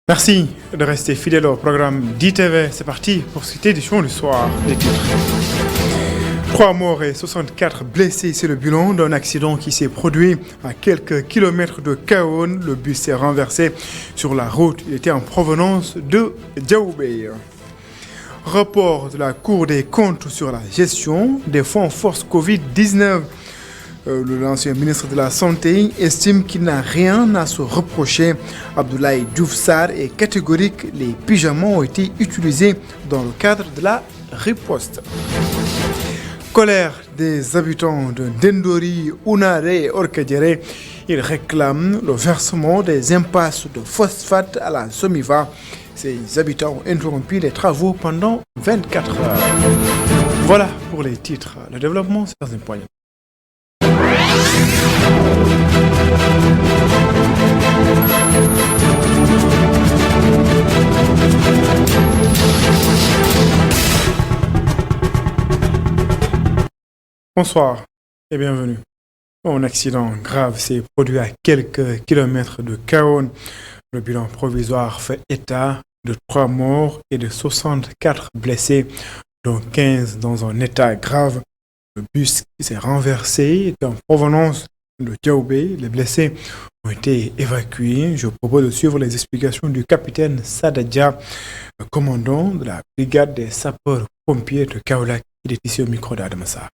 Merci de rester fidèle au programme d'ITV. C'est parti pour cette édition du soir des titres. 3 morts et 64 blessés, c'est le bilan d'un accident qui s'est produit à quelques kilomètres de Kahone. Le bus s'est renversé sur la route. Il était en provenance de Diaoubé. Rapport de la Cour des comptes sur la gestion des fonds force Covid-19. L'ancien ministre de la Santé estime qu'il n'a rien à se reprocher. Abdoulaye Diouf Sarr est catégorique. Les pyjamas ont été utilisés dans le cadre de la riposte. Colère des habitants de Dendori, Ounare et Orkadiéré. Ils réclament le versement des impasses de phosphate à la Somiva. Ces habitants ont interrompu les travaux pendant 24 heures. Voilà pour les titres. Le développement, c'est dans un point. Bonsoir et bienvenue. Un accident grave s'est produit à quelques kilomètres de Kahone. Le bilan provisoire fait état de 3 morts et de 64 blessés, dont 15 dans un état grave. Le bus qui s'est renversé est en provenance de Diaoubé. Les blessés ont été évacués. Je vous propose de suivre les explications du capitaine Sadadia, le commandant de la brigade des sapeurs-pompiers de Kaolack. Il est ici au micro d'Adamassa.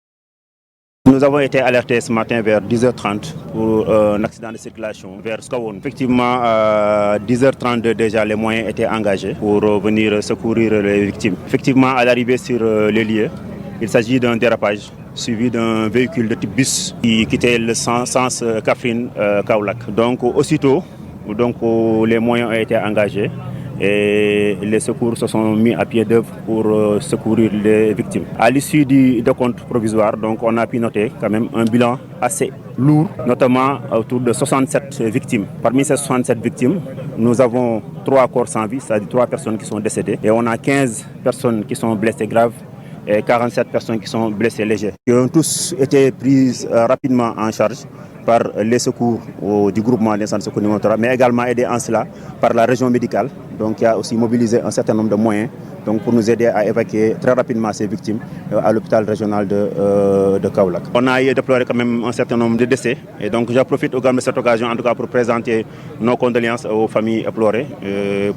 Nous avons été alertés ce matin vers 10h30 pour un accident de circulation vers Skawon. Effectivement, à 10h32 déjà, les moyens étaient engagés pour venir secourir les victimes. Effectivement, à l'arrivée sur les lieux, il s'agit d'un dérapage suivi d'un véhicule de type bus qui quittait le sens Kaffrine-Kaolack. Donc aussitôt, les moyens ont été engagés et les secours se sont mis à pied d'œuvre pour secourir les victimes. À l'issue du décompte provisoire, on a pu noter quand même un bilan assez lourd, notamment autour de 67 victimes. Parmi ces 67 victimes, nous avons 3 corps sans vie, c'est-à-dire 3 personnes qui sont décédées, et on a 15 personnes qui sont blessées graves et 47 personnes qui sont blessées légères, qui ont tous été prises rapidement en charge par les secours du groupement d'incendie secours Nimotora, mais également aidé en cela par la région médicale, qui a aussi mobilisé un certain nombre de moyens pour nous aider à évacuer très rapidement ces victimes à l'hôpital régional de Kaolack. On a déploré quand même un certain nombre de décès, et donc j'en profite également de cette occasion en tout cas pour présenter nos condoléances aux familles éplorées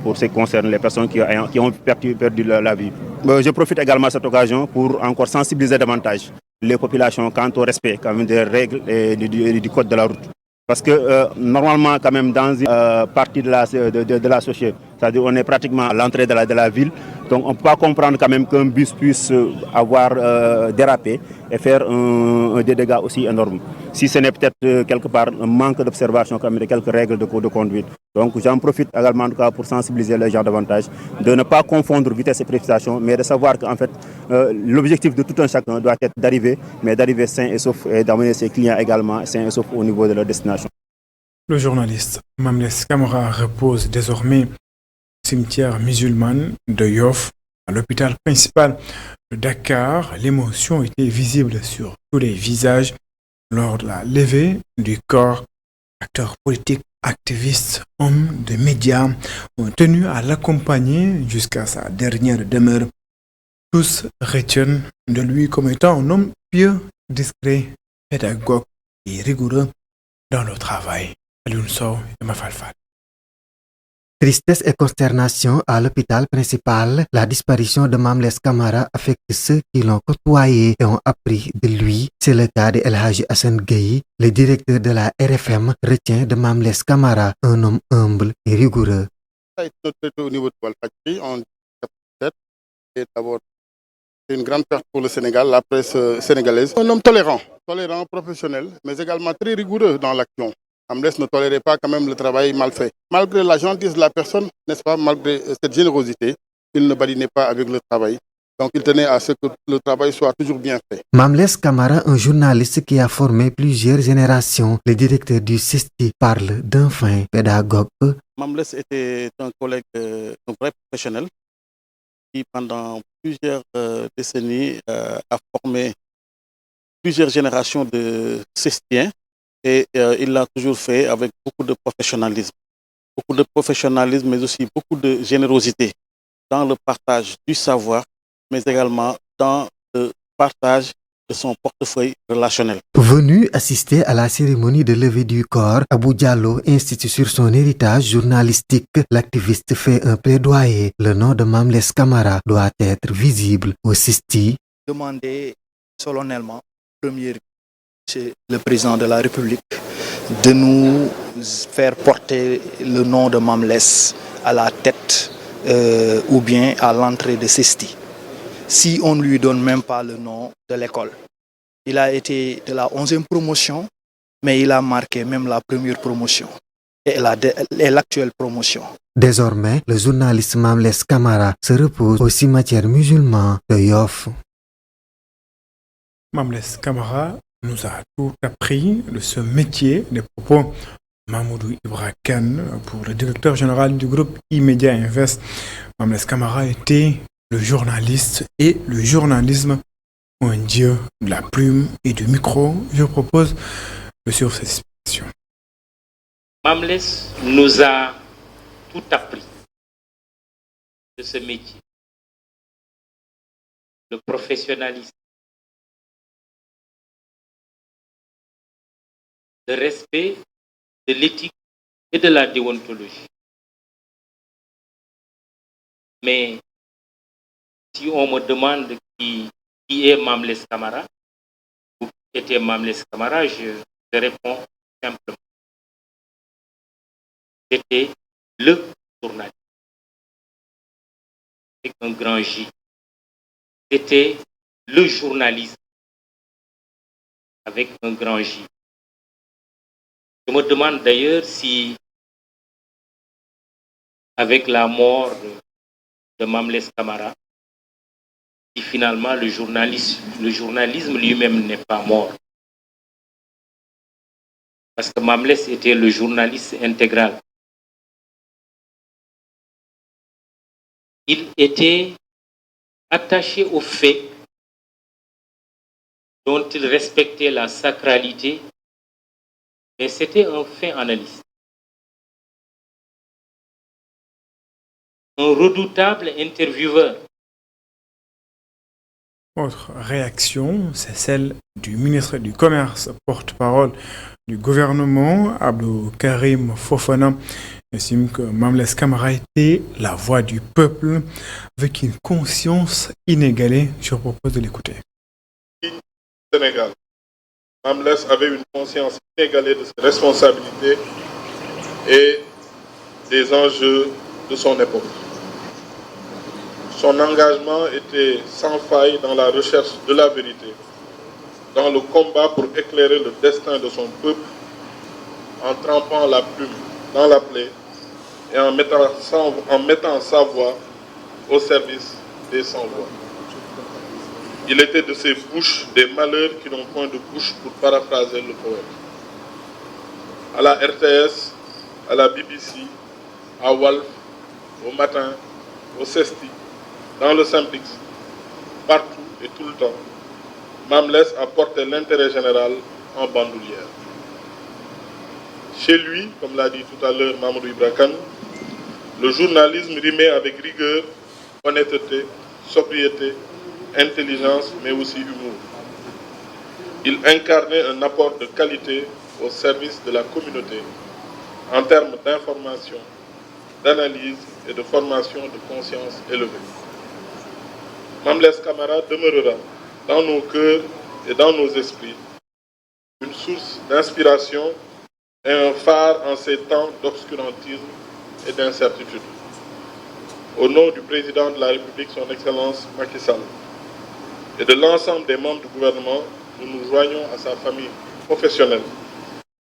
pour ce qui concerne les personnes qui ont perdu la vie. Je profite également de cette occasion pour encore sensibiliser davantage les populations quant au respect quand même des règles et du code de la route. Parce que normalement, quand même, dans une partie de la société, c'est-à-dire on est pratiquement à l'entrée de la ville, donc on ne peut pas comprendre quand même qu'un bus puisse avoir dérapé et faire des dégâts aussi énormes. Si ce n'est peut-être quelque part un manque d'observation quand même de quelques règles de conduite. Donc j'en profite également en tout cas pour sensibiliser les gens davantage, de ne pas confondre vitesse et précipitation, mais de savoir qu'en fait l'objectif de tout un chacun doit être d'arriver, mais d'arriver sain et sauf et d'amener ses clients également sain et sauf au niveau de leur destination. Le journaliste Mamles Camara repose désormais au cimetière musulman de Yoff, à l'hôpital principal de Dakar. L'émotion était visible sur tous les visages lors de la levée du corps. Acteurs politiques, activistes, hommes de médias ont tenu à l'accompagner jusqu'à sa dernière demeure. Tous retiennent de lui comme étant un homme pieux, discret, pédagogue et rigoureux dans le travail. Alioune Sow et Mafalfal. Tristesse et consternation à l'hôpital principal, la disparition de Mamles Camara affecte ceux qui l'ont côtoyé et ont appris de lui. C'est le cas de El Hadji Hassan Gueye, le directeur de la RFM, retient de Mamles Camara un homme humble et rigoureux. Ça a été noté au niveau de Walfadjri en 2017. Et d'abord, c'est une grande perte pour le Sénégal, la presse sénégalaise. Un homme tolérant, professionnel, mais également très rigoureux dans l'action. Mamles ne tolérait pas quand même le travail mal fait. Malgré la gentillesse de la personne, n'est-ce pas, malgré cette générosité, il ne badinait pas avec le travail. Donc il tenait à ce que le travail soit toujours bien fait. Mamles Camara, un journaliste qui a formé plusieurs générations, le directeur du CESTI, parle d'un fin pédagogue. Mamles était un collègue, un vrai professionnel, qui pendant plusieurs décennies a formé plusieurs générations de CESTiens. Et il l'a toujours fait avec beaucoup de professionnalisme. beaucoup de professionnalisme, mais aussi beaucoup de générosité dans le partage du savoir, mais également dans le partage de son portefeuille relationnel. Venu assister à la cérémonie de levée du corps, Abou Diallo insiste sur son héritage journalistique. L'activiste fait un plaidoyer. Le nom de Mame Less Camara doit être visible au CESTI. Demander solennellement, premier, c'est le président de la République, de nous faire porter le nom de Mame Less à la tête ou bien à l'entrée de CESTI. Si on ne lui donne même pas le nom de l'école. Il a été de la 11e promotion, mais il a marqué même la première promotion et l'actuelle promotion. Désormais, le journaliste Mame Less Camara se repose au cimetière musulman de Yoff. Mame Less Camara nous a tout appris de ce métier. Des propos Mamoudou Ibra Kane pour le directeur général du groupe E-Media Invest. Mame Less Camara était le journaliste et le journalisme, un dieu de la plume et du micro. Je propose de suivre cette explication. Mame Less nous a tout appris de ce métier. Le professionnalisme, le respect de l'éthique et de la déontologie. Mais si on me demande qui est Mame Less Camara, ou qui était Mame Less Camara, je réponds simplement. C'était le journaliste, avec un grand J. C'était le journaliste, avec un grand J. Je me demande d'ailleurs si, avec la mort de Mame Less Camara, si finalement le journalisme lui-même n'est pas mort. Parce que Mame Less était le journaliste intégral. Il était attaché aux faits dont il respectait la sacralité, mais c'était un fait analyste. Un redoutable intervieweur. Autre réaction, c'est celle du ministre du Commerce, porte-parole du gouvernement, Abdou Karim Fofana. Il estime que Mame Less Camara était la voix du peuple avec une conscience inégalée. Je vous propose de l'écouter. Sénégal. Mame Less avait une conscience inégalée de ses responsabilités et des enjeux de son époque. Son engagement était sans faille dans la recherche de la vérité, dans le combat pour éclairer le destin de son peuple, en trempant la plume dans la plaie et en mettant sa voix au service des sans-voix. Il était de ces bouches des malheurs qui n'ont point de bouche, pour paraphraser le poète. À la RTS, à la BBC, à Walf, au Matin, au CESTI, dans le Simplex, partout et tout le temps, Mame Less a porté l'intérêt général en bandoulière. Chez lui, comme l'a dit tout à l'heure Mamoudou Ibra Kane, le journalisme rimait avec rigueur, honnêteté, sobriété, intelligence, mais aussi humour. Il incarnait un apport de qualité au service de la communauté en termes d'information, d'analyse et de formation de conscience élevée. Mame Less Camara demeurera dans nos cœurs et dans nos esprits une source d'inspiration et un phare en ces temps d'obscurantisme et d'incertitude. Au nom du président de la République, son Excellence Macky Sall, et de l'ensemble des membres du gouvernement, nous nous joignons à sa famille professionnelle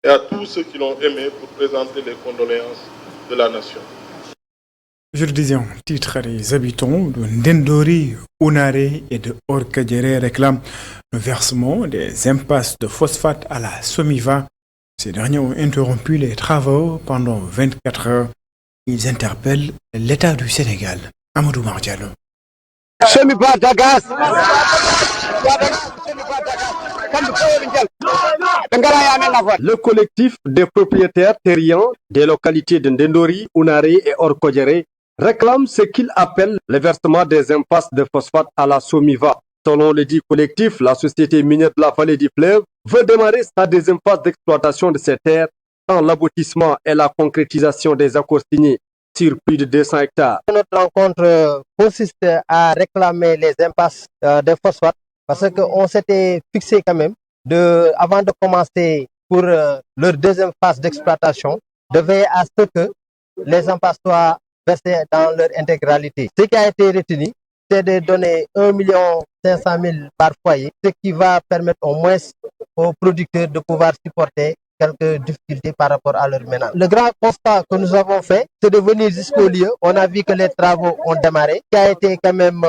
et à tous ceux qui l'ont aimé pour présenter les condoléances de la nation. Je le disais en titre, les habitants de Ndendori, Ounaré et de Orkadjere réclament le versement des impasses de phosphate à la Somiva. Ces derniers ont interrompu les travaux pendant 24 heures. Ils interpellent l'État du Sénégal. Amadou Mardialo. Le collectif des propriétaires terriens des localités de Ndendori, Ounaré et Orkodjere réclame ce qu'il appelle le versement des impasses de phosphate à la Somiva. Selon le dit collectif, la société minière de la vallée du fleuve veut démarrer sa deuxième phase d'exploitation de ces terres dans l'aboutissement et la concrétisation des accords signés sur plus de 200 hectares. Notre rencontre consiste à réclamer les impasses de phosphate parce qu'on s'était fixé quand même avant de commencer pour leur deuxième phase d'exploitation, de veiller à ce que les impasses soient versées dans leur intégralité. Ce qui a été retenu, c'est de donner 1 500 000 par foyer, ce qui va permettre au moins aux producteurs de pouvoir supporter quelques difficultés par rapport à leur ménage. Le grand constat que nous avons fait, c'est de venir jusqu'au lieu. On a vu que les travaux ont démarré, qui a été quand même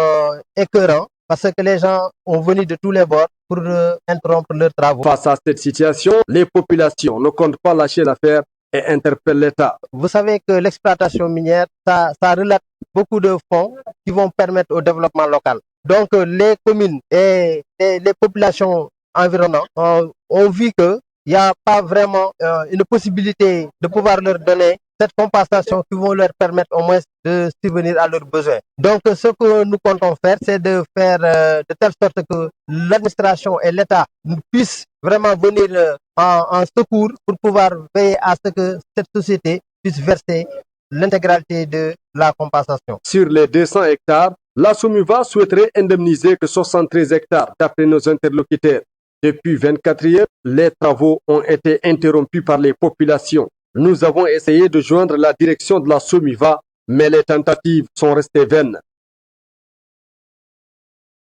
écœurant parce que les gens ont venu de tous les bords pour interrompre leurs travaux. Face à cette situation, les populations ne comptent pas lâcher l'affaire et interpellent l'État. Vous savez que l'exploitation minière, ça relate beaucoup de fonds qui vont permettre au développement local. Donc les communes et les populations environnantes ont vu qu'il n'y a pas vraiment une possibilité de pouvoir leur donner cette compensation qui vont leur permettre au moins de subvenir à leurs besoins. Donc ce que nous comptons faire, c'est de faire de telle sorte que l'administration et l'État puissent vraiment venir en secours pour pouvoir veiller à ce que cette société puisse verser l'intégralité de la compensation. Sur les 200 hectares, la Somiva souhaiterait indemniser que 73 hectares d'après nos interlocuteurs. Depuis 24 heures, les travaux ont été interrompus par les populations. Nous avons essayé de joindre la direction de la Somiva, mais les tentatives sont restées vaines.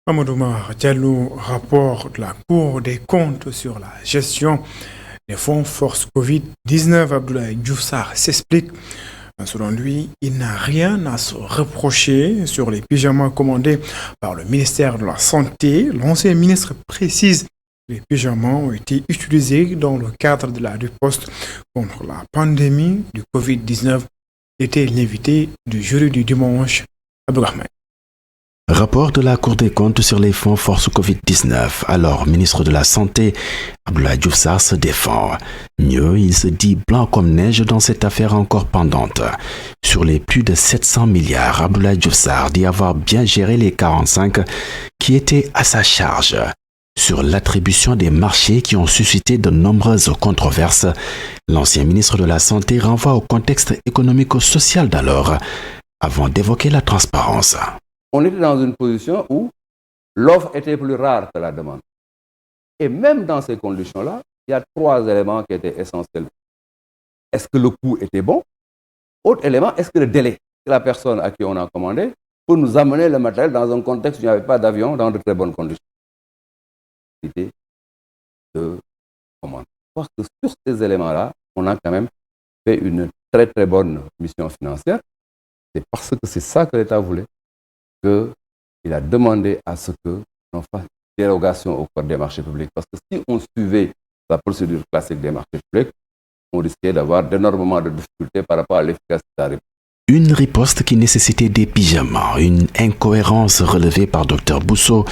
Amadouma Diallo, rapport de la Cour des comptes sur la gestion des fonds force Covid-19. Abdoulaye Diouf Sarr s'explique. Selon lui, il n'a rien à se reprocher sur les pyjamas commandés par le ministère de la Santé. L'ancien ministre précise que les pyjamas ont été utilisés dans le cadre de la riposte contre la pandémie du Covid-19. Était l'invité du jury du dimanche, Abdourahmane. Rapport de la Cour des comptes sur les fonds force Covid-19. Alors, ministre de la Santé, Abdoulaye Diouf Sarr se défend. Mieux, il se dit blanc comme neige dans cette affaire encore pendante. Sur les plus de 700 milliards, Abdoulaye Diouf Sarr dit avoir bien géré les 45 qui étaient à sa charge. Sur l'attribution des marchés qui ont suscité de nombreuses controverses, l'ancien ministre de la Santé renvoie au contexte économico-social d'alors, avant d'évoquer la transparence. On était dans une position où l'offre était plus rare que la demande. Et même dans ces conditions-là, il y a 3 éléments qui étaient essentiels. Est-ce que le coût était bon? Autre élément, est-ce que le délai de la personne à qui on a commandé pour nous amener le matériel dans un contexte où il n'y avait pas d'avion dans de très bonnes conditions? De commande. Parce que sur ces éléments-là, on a quand même fait une très très bonne mission financière. C'est parce que c'est ça que l'État voulait. Il a demandé à ce que l'on fasse dérogation au code des marchés publics. Parce que si on suivait la procédure classique des marchés publics, on risquait d'avoir d'énormément de difficultés par rapport à l'efficacité de la riposte. Une riposte qui nécessitait des pyjamas, une incohérence relevée par Dr Bousso,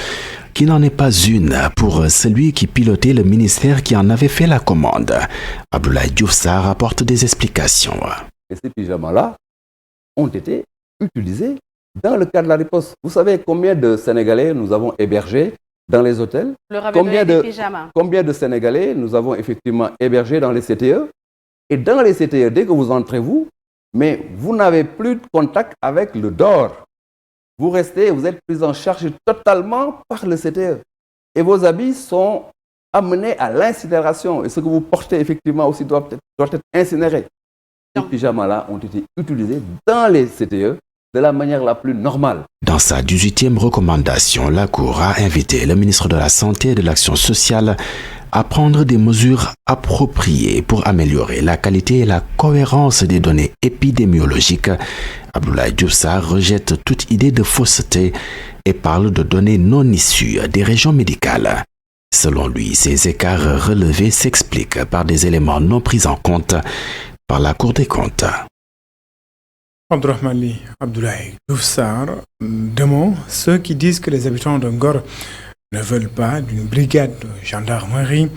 qui n'en est pas une pour celui qui pilotait le ministère qui en avait fait la commande. Abdoulaye Diouf Sarr apporte des explications. Et ces pyjamas-là ont été utilisés dans le cadre de la riposte. Vous savez combien de Sénégalais nous avons hébergés dans les hôtels? Combien de Sénégalais nous avons effectivement hébergés dans les CTE? Et dans les CTE, dès que vous entrez, mais vous n'avez plus de contact avec le DOR. Vous êtes pris en charge totalement par le CTE. Et vos habits sont amenés à l'incinération. Et ce que vous portez effectivement aussi doit être incinéré. Ces pyjamas-là ont été utilisés dans les CTE de la manière la plus normale. Dans sa 18e recommandation, la Cour a invité le ministre de la Santé et de l'Action sociale à prendre des mesures appropriées pour améliorer la qualité et la cohérence des données épidémiologiques. Abdoulaye Diouf Sarr rejette toute idée de fausseté et parle de données non issues des régions médicales. Selon lui, ces écarts relevés s'expliquent par des éléments non pris en compte par la Cour des comptes. Abdoulaye Diouf Sarr demande ceux qui disent que les habitants de Ngor ne veulent pas d'une brigade de gendarmerie.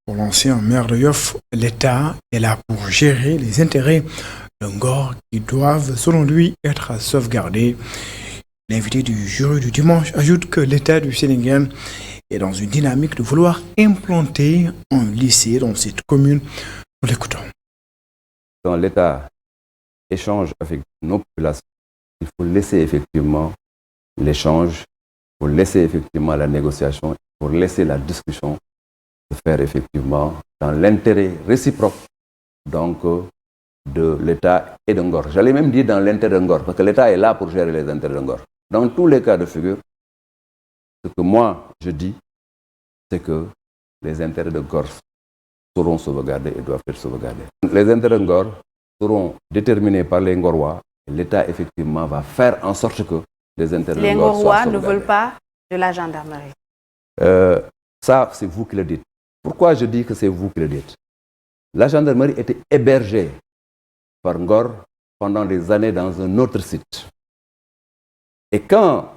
Pour l'ancien maire de Yoff, l'État est là pour gérer les intérêts de Ngor qui doivent, selon lui, être sauvegardés. L'invité du jury du dimanche ajoute que l'État du Sénégal est dans une dynamique de vouloir implanter un lycée dans cette commune. Nous l'écoutons. Quand l'État échange avec nos populations, il faut laisser effectivement l'échange, il faut laisser effectivement la négociation, il faut laisser la discussion se faire effectivement dans l'intérêt réciproque donc de l'État et de Ngor. J'allais même dire dans l'intérêt de Ngor, parce que l'État est là pour gérer les intérêts de Ngor. Dans tous les cas de figure, ce que moi je dis, c'est que les intérêts de Ngor seront sauvegardés et doivent être sauvegardés. Les intérêts de Ngor seront déterminés par les Ngorois et l'État effectivement va faire en sorte que les intérêts de Ngor soient sauvegardés. Les Ngorois ne veulent pas de la gendarmerie. Ça, c'est vous qui le dites. Pourquoi je dis que c'est vous qui le dites? La gendarmerie était hébergée par Ngor pendant des années dans un autre site. Et quand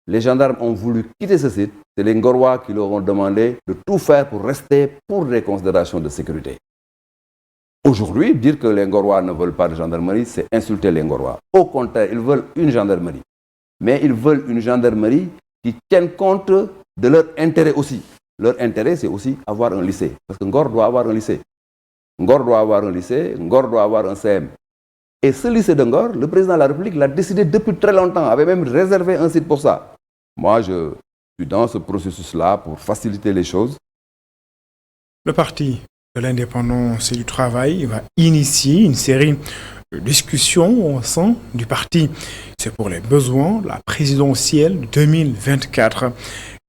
les gendarmes ont voulu quitter ce site, c'est les Ngorois qui leur ont demandé de tout faire pour rester pour des considérations de sécurité. Aujourd'hui, dire que les Ngorois ne veulent pas de gendarmerie, c'est insulter les Ngorois. Au contraire, ils veulent une gendarmerie. Mais ils veulent une gendarmerie qui tienne compte de leur intérêt aussi. Leur intérêt, c'est aussi avoir un lycée. Parce que Ngor doit avoir un lycée. Ngor doit avoir un lycée, Ngor doit avoir un CM. Et ce lycée de Ngor, le président de la République l'a décidé depuis très longtemps, avait même réservé un site pour ça. Moi, je suis dans ce processus-là pour faciliter les choses. Le parti de l'indépendance et du travail va initier une série de discussions au sein du parti. C'est pour les besoins de la présidentielle 2024.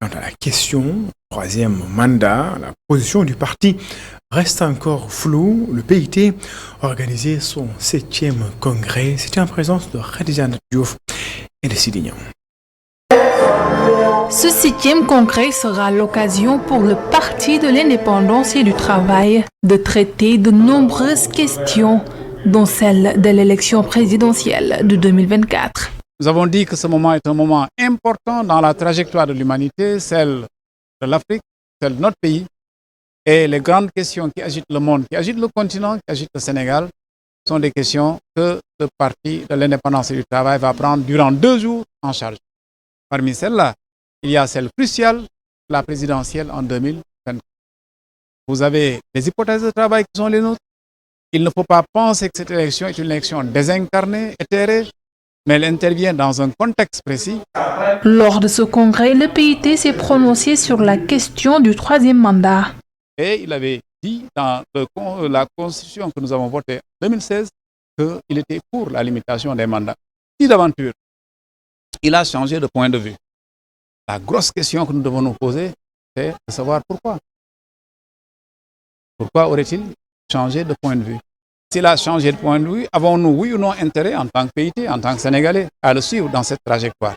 Quant à la question, troisième mandat, la position du parti reste encore floue. Le PIT a organisé son 7e congrès. C'était en présence de Khadija Diouf et de Sidignan. Ce 7e congrès sera l'occasion pour le Parti de l'indépendance et du travail de traiter de nombreuses questions, dont celle de l'élection présidentielle de 2024. Nous avons dit que ce moment est un moment important dans la trajectoire de l'humanité, celle de l'Afrique, celle de notre pays. Et les grandes questions qui agitent le monde, qui agitent le continent, qui agitent le Sénégal, sont des questions que le Parti de l'indépendance et du travail va prendre durant 2 jours en charge. Parmi celles-là, il y a celle cruciale, la présidentielle en 2024. Vous avez les hypothèses de travail qui sont les nôtres. Il ne faut pas penser que cette élection est une élection désincarnée, éthérée, mais elle intervient dans un contexte précis. Lors de ce congrès, le PIT s'est prononcé sur la question du 3e mandat. Et il avait dit dans la constitution que nous avons votée en 2016 qu'il était pour la limitation des mandats. Si d'aventure, il a changé de point de vue, la grosse question que nous devons nous poser, c'est de savoir pourquoi. Pourquoi aurait-il changé de point de vue? S'il a changé de point de vue, avons-nous, oui ou non, intérêt en tant que PIT, en tant que Sénégalais, à le suivre dans cette trajectoire?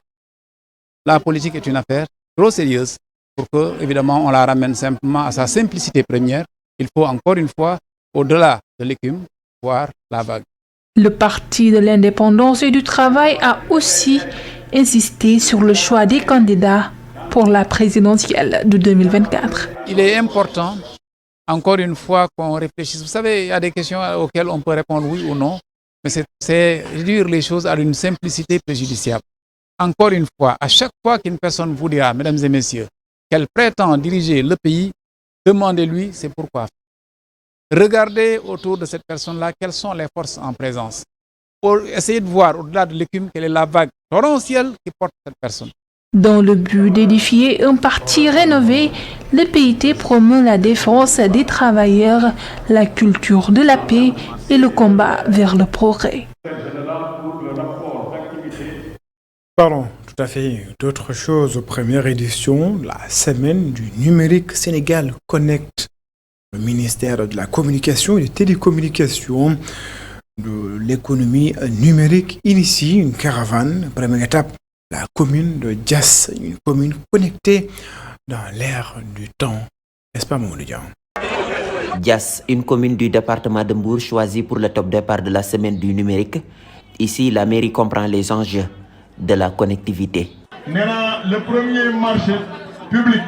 La politique est une affaire trop sérieuse pour que, évidemment, on la ramène simplement à sa simplicité première. Il faut encore une fois, au-delà de l'écume, voir la vague. Le Parti de l'indépendance et du travail a aussi insisté sur le choix des candidats pour la présidentielle de 2024. Il est important, encore une fois, qu'on réfléchisse. Vous savez, il y a des questions auxquelles on peut répondre oui ou non, mais c'est réduire les choses à une simplicité préjudiciable. Encore une fois, à chaque fois qu'une personne vous dira, mesdames et messieurs, qu'elle prétend diriger le pays, demandez-lui c'est pourquoi. Regardez autour de cette personne-là quelles sont les forces en présence. Pour essayer de voir au-delà de l'écume quelle est la vague torrentielle qui porte cette personne. Dans le but d'édifier un parti rénové, le PIT promeut la défense des travailleurs, la culture de la paix et le combat vers le progrès. Parlons tout à fait d'autre chose. Première édition, la semaine du numérique Sénégal Connect. Le ministère de la Communication et des Télécommunications de l'économie numérique initie une caravane. Première étape, la commune de Diass, une commune connectée dans l'ère du temps. N'est-ce pas, mon Dieu? Diass, une commune du département de Mbour choisie pour le top départ de la semaine du numérique. Ici, la mairie comprend les enjeux de la connectivité. Le premier marché public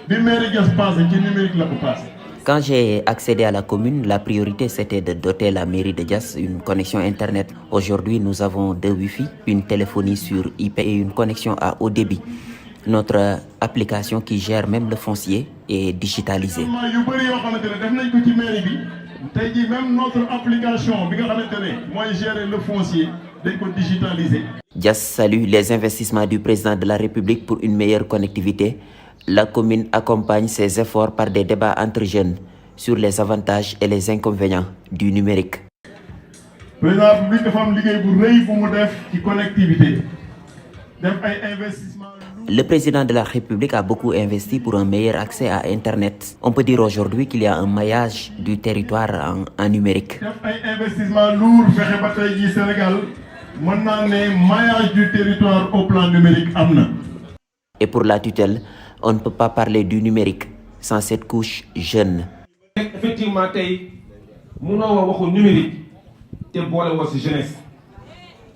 bi mairie Diass passé ci numérique la ko passé. Quand j'ai accédé à la commune, la priorité c'était de doter la mairie de Diass une connexion internet. Aujourd'hui, nous avons 2 Wi-Fi, une téléphonie sur IP et une connexion à haut débit. Notre application qui gère même le foncier est digitalisée. yu bëri yoo xamante ne def nañ ko ci mairie bi tey jii même notre application bi nga xamante ne mooy gérer le foncier dañ ko digitaliser. Diass salue les investissements du président de la République pour une meilleure connectivité. La commune accompagne ses efforts par des débats entre jeunes sur les avantages et les inconvénients du numérique. Président de la République dafa am liggéey bu rëy bu mu def ci connectivité def ay investissement. Le président de la République a beaucoup investi pour un meilleur accès à Internet. On peut dire aujourd'hui qu'il y a un maillage du territoire en numérique. def ay investissement lourd fexe ba tey jii Sénégal mën naa ne maillage du territoire au plan numérique am na. Et pour la tutelle, on ne peut pas parler du numérique sans cette couche jeune. Effectivement, tey mënoo waxu numérique te boole woo ci jeunesse.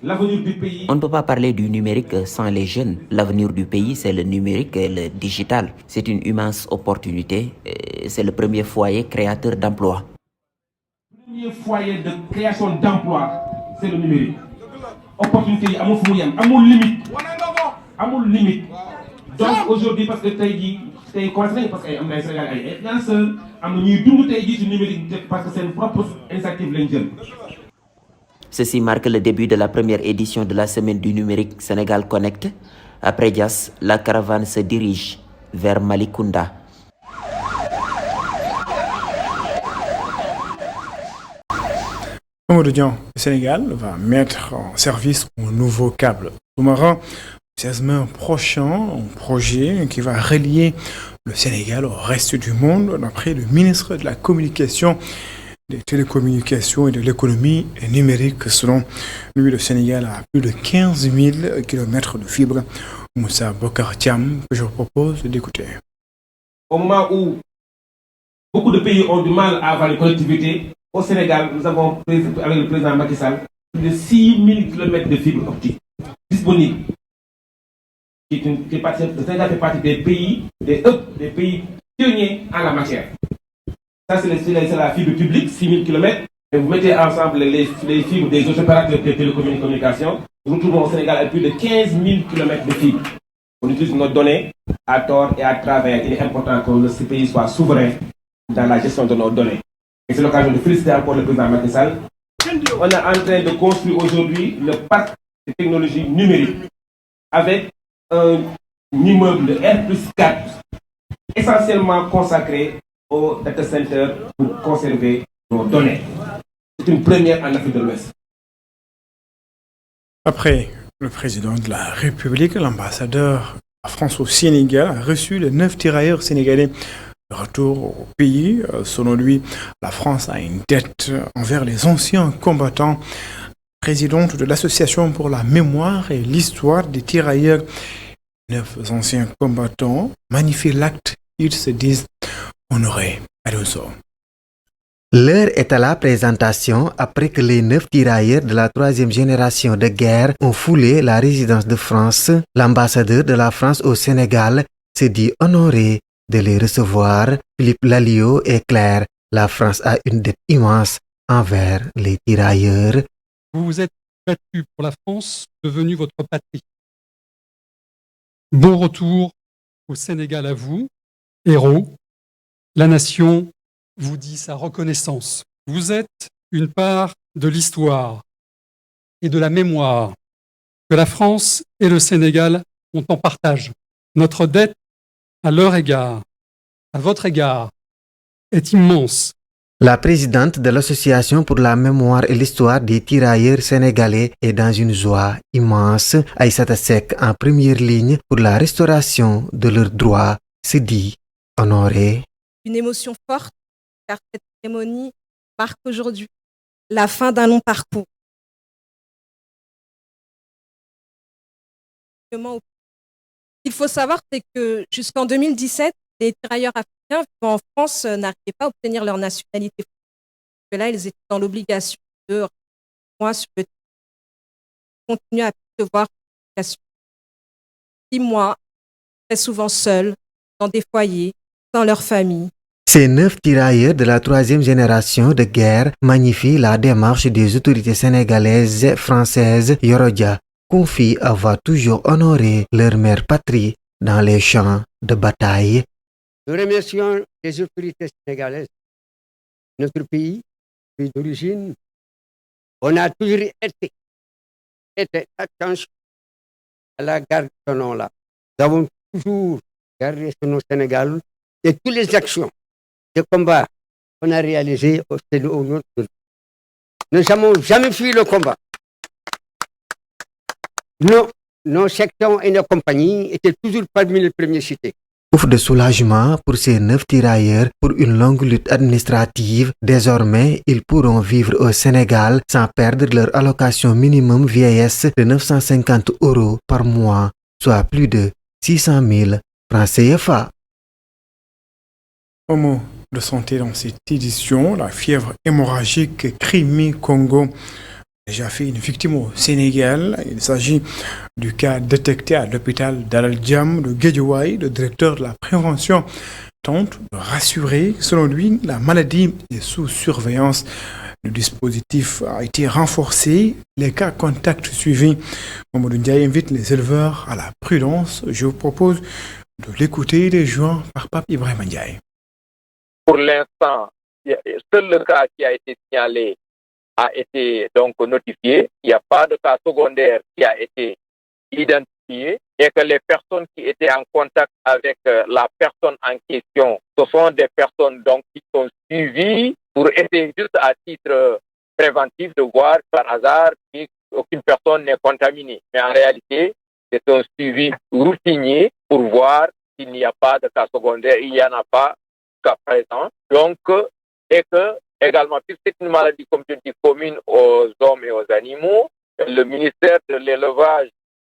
L'avenir du pays. On ne peut pas parler du numérique sans les jeunes. L'avenir du pays, c'est le numérique et le digital. C'est une immense opportunité. C'est le premier foyer créateur d'emplois. Le premier foyer de création d'emplois, c'est le numérique. Opportunité, amul fu mu yem, amul limite. Amul limite. Donc aujourd'hui, parce que tey commencé nañu parce que am na ay Sénégal ay influenceurs am na ñuy dund tey jii ci numérique parce que c'est une propre initiative lañ jël. Ceci marque le début de la première édition de la semaine du numérique Sénégal Connect. Après Diass, la caravane se dirige vers Malicounda. Mamadou Dian, le Sénégal va mettre en service un nouveau câble sous-marin le 16 mai prochain, un projet qui va relier le Sénégal au reste du monde, d'après le ministre de la Communication, des télécommunications et de l'économie numérique. Selon lui, le Sénégal a plus de 15 000 km de fibres. Moussa Bokar Thiam, que je vous propose d'écouter. Au moment où beaucoup de pays ont du mal à avoir une connectivité, au Sénégal, nous avons, avec le président Macky Sall, plus de 6 000 km de fibres optiques disponibles. Le Sénégal fait partie des pays, des pays pionniers en la matière. Ça, c'est la fibre publique, 6 000 km. Et vous mettez ensemble les fibres des autres opérateurs de télécommunications. Nous trouvons au Sénégal avec plus de 15 000 km de fibres. On utilise nos données à tort et à travers. Il est important que ce pays soit souverain dans la gestion de nos données. Et c'est l'occasion de féliciter encore le président Macky Sall. On est en train de construire aujourd'hui le parc de technologies numériques avec un immeuble de R+4 essentiellement consacré au data center pour conserver nos données. C'est une première en Afrique de l'Ouest. Après le président de la République, l'ambassadeur de la France au Sénégal a reçu les 9 tirailleurs sénégalais de retour au pays. Selon lui, la France a une dette envers les anciens combattants. Présidente de l'Association pour la mémoire et l'histoire des tirailleurs, 9 anciens combattants magnifient l'acte. Ils se disent honorés. L'heure est à la présentation après que les 9 tirailleurs de la 3e génération de guerre ont foulé la résidence de France. L'ambassadeur de la France au Sénégal se dit honoré de les recevoir. Philippe Lalliot est clair, la France a une dette immense envers les tirailleurs. Vous vous êtes battu pour la France, devenue votre patrie. Bon retour au Sénégal à vous, héros. La nation vous dit sa reconnaissance. Vous êtes une part de l'histoire et de la mémoire que la France et le Sénégal ont en partage. Notre dette à leur égard, à votre égard, est immense. La présidente de l'Association pour la mémoire et l'histoire des tirailleurs sénégalais est dans une joie immense. Aïssata Seck, en première ligne pour la restauration de leurs droits, se dit honorée. Une émotion forte, car cette cérémonie marque aujourd'hui la fin d'un long parcours. Il faut savoir c'est que jusqu'en 2017, les tirailleurs africains vivant en France n'arrivaient pas à obtenir leur nationalité. Que là, ils étaient dans l'obligation de moi sur le continuer à percevoir l'obligation. 6 mois, très souvent seuls, dans des foyers, dans leurs familles. Ces 9 tirailleurs de la 3e génération de guerre magnifient la démarche des autorités sénégalaises et françaises. Yorodia confie avoir toujours honoré leur mère patrie dans les champs de bataille. Nous remercions les autorités sénégalaises. Notre pays d'origine, on a toujours été attention à la garde de ce nom-là. Nous avons toujours gardé ce nom Sénégal et toutes les actions de combat qu'on a réalisées au nom de nous n'avons jamais fui le combat. Nos sections et nos compagnies étaient toujours parmi les premiers cités. Ouf de soulagement pour ces 9 tirailleurs pour une longue lutte administrative. Désormais, ils pourront vivre au Sénégal sans perdre leur allocation minimum vieillesse de 950 € par mois, soit plus de 600 000 francs CFA. Au mot de santé dans cette édition, la fièvre hémorragique Crimée-Congo a déjà fait une victime au Sénégal. Il s'agit du cas détecté à l'hôpital d'Al-Djam de Guédiawaye. Le directeur de la prévention tente de rassurer. Selon lui, la maladie est sous surveillance. Le dispositif a été renforcé. Les cas contacts suivis. Mamadou Ndiaye invite les éleveurs à la prudence. Je vous propose de l'écouter des joints par Pape Ibrahim Ndiaye. Pour l'instant, seul le cas qui a été signalé a été donc notifié. Il n'y a pas de cas secondaire qui a été identifié et que les personnes qui étaient en contact avec la personne en question, ce sont des personnes donc qui sont suivies pour essayer juste à titre préventif de voir par hasard qu'aucune personne n'est contaminée. Mais en réalité, c'est un suivi routinier pour voir s'il n'y a pas de cas secondaire. Il n'y en a pas jusqu'à présent. Donc, et que également, puisque c'est une maladie, comme je dis, commune aux hommes et aux animaux, le ministère de l'élevage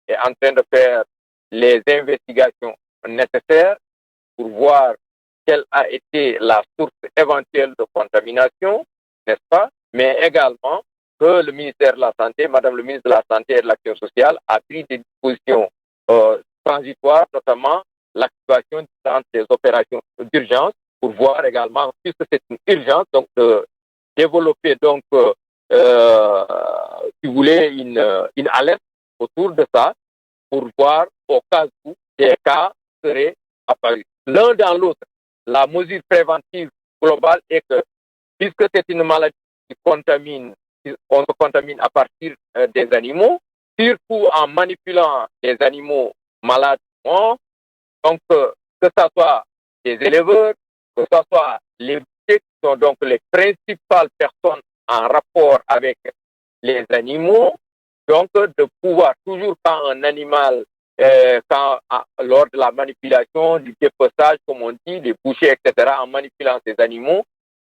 est en train de faire les investigations nécessaires pour voir quelle a été la source éventuelle de contamination, n'est-ce pas? Mais également que le ministère de la Santé, Madame le ministre de la Santé et de l'Action sociale, a pris des dispositions transitoires, notamment l'activation des opérations d'urgence, pour voir également, puisque c'est une urgence, donc de développer donc, si vous voulez, une alerte autour de ça, pour voir au cas où des cas seraient apparus. L'un dans l'autre, la mesure préventive globale est que, puisque c'est une maladie qui contamine, on se contamine à partir des animaux, surtout en manipulant les animaux malades, donc que ça soit des éleveurs, que ce soit les bouchers qui sont donc les principales personnes en rapport avec les animaux, donc de pouvoir toujours quand un animal, lors de la manipulation, du dépeçage, comme on dit, des bouchers, etc., en manipulant ces animaux,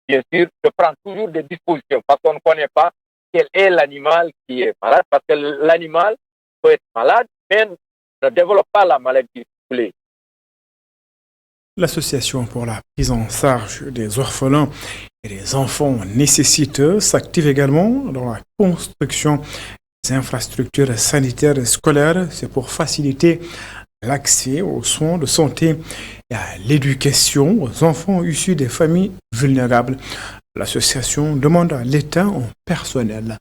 bien sûr, de prendre toujours des dispositions, parce qu'on ne connaît pas quel est l'animal qui est malade, parce que l'animal peut être malade, mais ne développe pas la maladie, si vous voulez. L'association pour la prise en charge des orphelins et des enfants nécessiteux s'active également dans la construction des infrastructures sanitaires et scolaires. C'est pour faciliter l'accès aux soins de santé et à l'éducation aux enfants issus des familles vulnérables. L'association demande à l'État en personnel.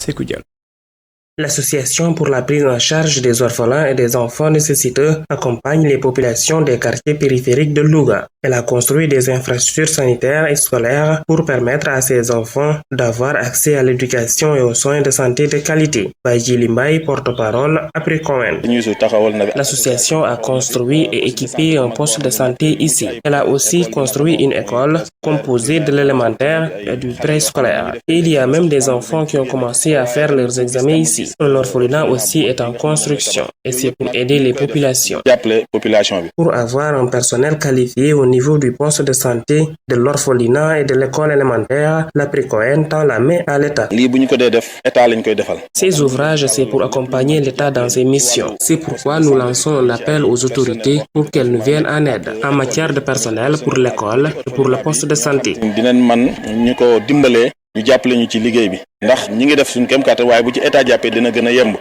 C'est Koudial. L'Association pour la prise en charge des orphelins et des enfants nécessiteux accompagne les populations des quartiers périphériques de Louga. Elle a construit des infrastructures sanitaires et scolaires pour permettre à ces enfants d'avoir accès à l'éducation et aux soins de santé de qualité. Baji Limbay, porte-parole, après Cohen. L'association a construit et équipé un poste de santé ici. Elle a aussi construit une école composée de l'élémentaire et du préscolaire. Et il y a même des enfants qui ont commencé à faire leurs examens ici. Un orphelinat aussi est en construction et c'est pour aider les populations. Pour avoir un personnel qualifié au niveau du poste de santé, de l'orphelinat et de l'école élémentaire, la Précohen tend la main à l'État. Ces ouvrages, c'est pour accompagner l'État dans ses missions. C'est pourquoi nous lançons un appel aux autorités pour qu'elles nous viennent en aide en matière de personnel pour l'école et pour le poste de santé.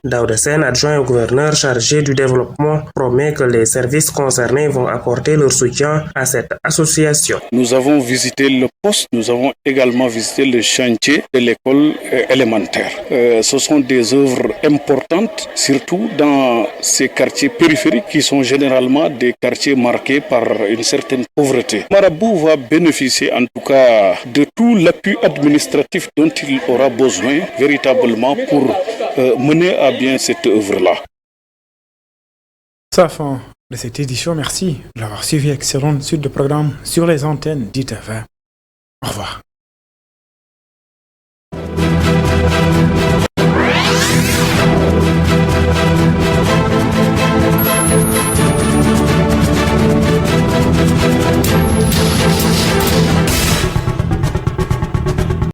Daouda Sène, adjoint au gouverneur chargé du développement, promet que les services concernés vont apporter leur soutien à cette association. Nous avons visité le poste, nous avons également visité le chantier de l'école élémentaire. Ce sont des œuvres importantes, surtout dans ces quartiers périphériques qui sont généralement des quartiers marqués par une certaine pauvreté. Marabout va bénéficier en tout cas de tout l'appui administratif dont il aura besoin véritablement pour mener à bien cette œuvre-là. C'est la fin de cette édition. Merci de l'avoir suivi. Excellente suite de programmes sur les antennes d'ITV. Au revoir.